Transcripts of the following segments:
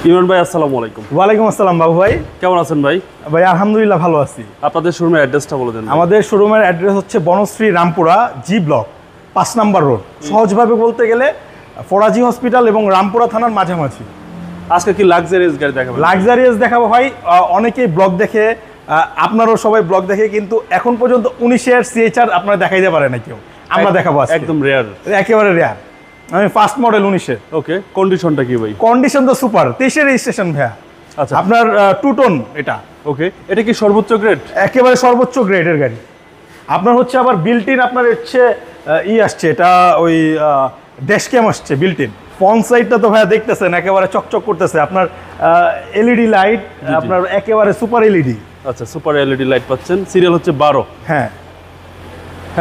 ইমরান ভাই আসসালামু আলাইকুম। ওয়ালাইকুম আসসালাম বাবু ভাই। কেমন আছেন ভাই? ভাই আলহামদুলিল্লাহ ভালো আছি। আপনাদের শোরুমের অ্যাড্রেসটা বলে দেন। আমাদের শোরুমের অ্যাড্রেস হচ্ছে বনশ্রী রামপুরা জি ব্লক 5 নম্বর রোড। সহজভাবে বলতে গেলে ফরাজি হসপিটাল এবং রামপুরা থানার মাঝামাঝি। আজকে কি লাক্সারিয়াস গাড়ি দেখাবো? লাক্সারিয়াস দেখাবো ভাই। অনেকেই ব্লগ দেখে, আপনারও সবাই ব্লগ দেখে, কিন্তু এখন পর্যন্ত 19-এর সিএচআর আপনারা দেখাইতে পারে না কেউ। আমরা দেখাবো একদম রেয়ার, একেবারে রেয়ার। আমি ফার্স্ট মডেল 19-এর। ওকে, কন্ডিশনটা কি ভাই? কন্ডিশন তো সুপার, 23-এর রেজিস্ট্রেশন ভাইয়া। আচ্ছা, আপনার 2 টন এটা। ওকে, এটা কি সর্বোচ্চ গ্রেড? একেবারে সর্বোচ্চ গ্রেডের গাড়ি। আপনার হচ্ছে আবার বিল্ট ইন, আপনার হচ্ছে আসছে, এটা ওই ড্যাশ ক্যাম আসছে বিল্ট ইন। ফ্রন্ট সাইডটা তো ভাইয়া দেখতেছেন একেবারে চকচক করতেছে। আপনার এলইডি লাইট, আপনার একেবারে সুপার এলইডি। আচ্ছা, সুপার এলইডি লাইট পাচ্ছেন। সিরিয়াল হচ্ছে 12। হ্যাঁ,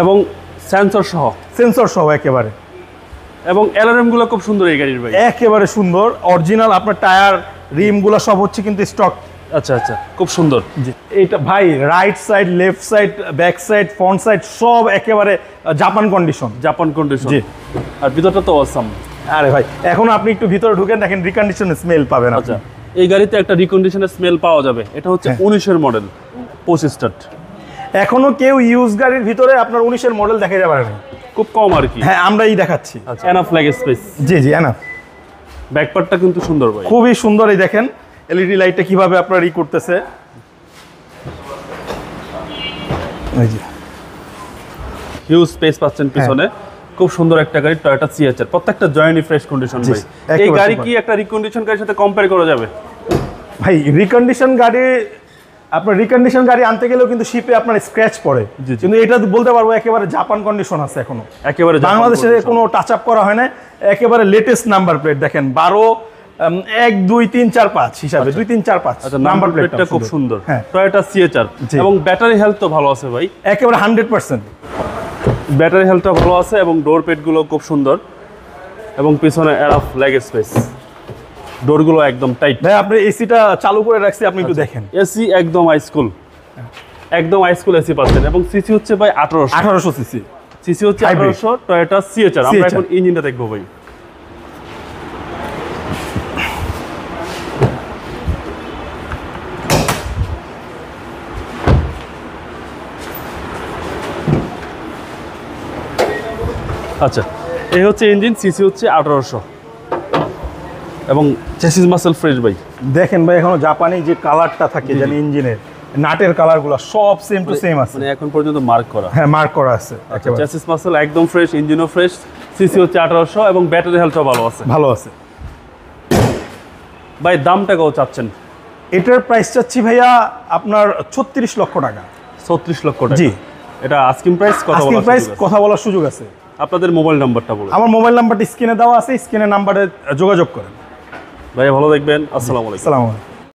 এবং সেন্সর সহ। সেন্সর সহ একেবারে। এবং অ্যালার্ম গুলো খুব সুন্দর এই গাড়ির ভাই। একেবারে সুন্দর অরিজিনাল। আপনার টায়ার রিমগুলো সব হচ্ছে কিন্তু স্টক। আচ্ছা আচ্ছা, খুব সুন্দর। জি, এটা ভাই right side, left side, back side, front side সব একেবারে জাপান কন্ডিশন। Japan condition. জি। আর ভিতরটা তো অসাম। আরে ভাই, এখন আপনি একটু ভিতরে ঢুকেন, দেখেন রিকন্ডিশন স্মেল পাবেন। আচ্ছা, এই গাড়িতে একটা রিকন্ডিশনের স্মেল পাওয়া যাবে। এটা হচ্ছে 19-এর মডেল, 25 স্টার্ট। এখনো কেউ ইউজ গাড়ির ভিতরে আপনার 19-এর মডেল দেখাতে পারে না, খুব কম আর কি। হ্যাঁ, আমরাই দেখাচ্ছি। আচ্ছা, এনাফ লেগ স্পেস। জি জি, এনাফ। ব্যাকপার্টটা কিন্তু সুন্দর ভাই, খুবই সুন্দর। এই দেখেন এলইডি লাইটটা কিভাবে আপনার করতেছে। এই যে হিউজ স্পেস পাচ্ছেন পিছনে। খুব সুন্দর একটা গাড়ি, টয়োটা সিএচআর। প্রত্যেকটা জয়েন্টই ফ্রেশ কন্ডিশন ভাই। এই গাড়ি কি একটা রিকন্ডিশন গাড়ির সাথে কম্পেয়ার করা যাবে? ভাই রিকন্ডিশন গাড়ি, আপনার রিকন্ডিশন গাড়ি আনতে গেলেও কিন্তু শিপে আপনার স্ক্র্যাচ পড়ে, কিন্তু এটা বলতে পারবো একেবারে জাপান কন্ডিশন আছে এখনো। একেবারে বাংলাদেশে কোনো টাচ আপ করা হয় না। একেবারে লেটেস্ট নাম্বার প্লেট দেখেন, 12 1 2 3 4 5 হিসাবে 2 3 4 5 নাম্বার প্লেটটা খুব সুন্দর। টয়োটা সিএচআর। এবং ব্যাটারি হেলথ তো ভালো আছে ভাই, একেবারে 100%। ব্যাটারি হেলথটা ভালো আছে এবং ডোর পেডগুলো খুব সুন্দর। এবং পিছনে এনাফ লেগ স্পেস, ডোরগুলো একদম টাইট। ভাই আপনি এসিটা চালু করে রাখছি, আপনি একটু দেখেন। এসি একদম হাইস্কুল, একদম হাইস্কুল এসি পাচ্ছেন। এবং সিসি হচ্ছে ভাই 1800 সিসি। সিসি হচ্ছে 1800, টয়োটা সিএচআর। আমরা এখন ইঞ্জিনটা দেখবো ভাই। আচ্ছা, এই হচ্ছে ইঞ্জিন, সিসি হচ্ছে 1800 এবং চেসিস মাসেল ফ্রেশ ভাই। দেখেন ভাই, এখনো জাপানি যে কালারটা থাকে জানি ইঞ্জিনের, নাটের কালারগুলো সব সেম টু সেম আছে, মানে এখন পর্যন্ত মার্ক করা। হ্যাঁ, মার্ক করা আছে একেবারে। চেসিস মাসেল একদম ফ্রেশ, ইঞ্জিনও ফ্রেশ, সিসি হচ্ছে 1800 এবং ব্যাটারি হেলথও ভালো আছে। ভালো আছে ভাই। দামটা কত চাচ্ছেন? এটার প্রাইস চাচ্ছি ভাইয়া আপনার 36 লক্ষ টাকা। 36 লক্ষ টাকা? জি। এটা আস্কিং প্রাইস, কথা বলার সুযোগ আছে। আপনাদের মোবাইল নাম্বারটা বলুন। আমার মোবাইল নাম্বারটা স্ক্রিনে দেওয়া আছে, স্ক্রিনের নাম্বারে যোগাযোগ করেন। ভাই ভালো দেখবেন। আসসালামু আলাইকুম। আসসালামু আলাইকুম।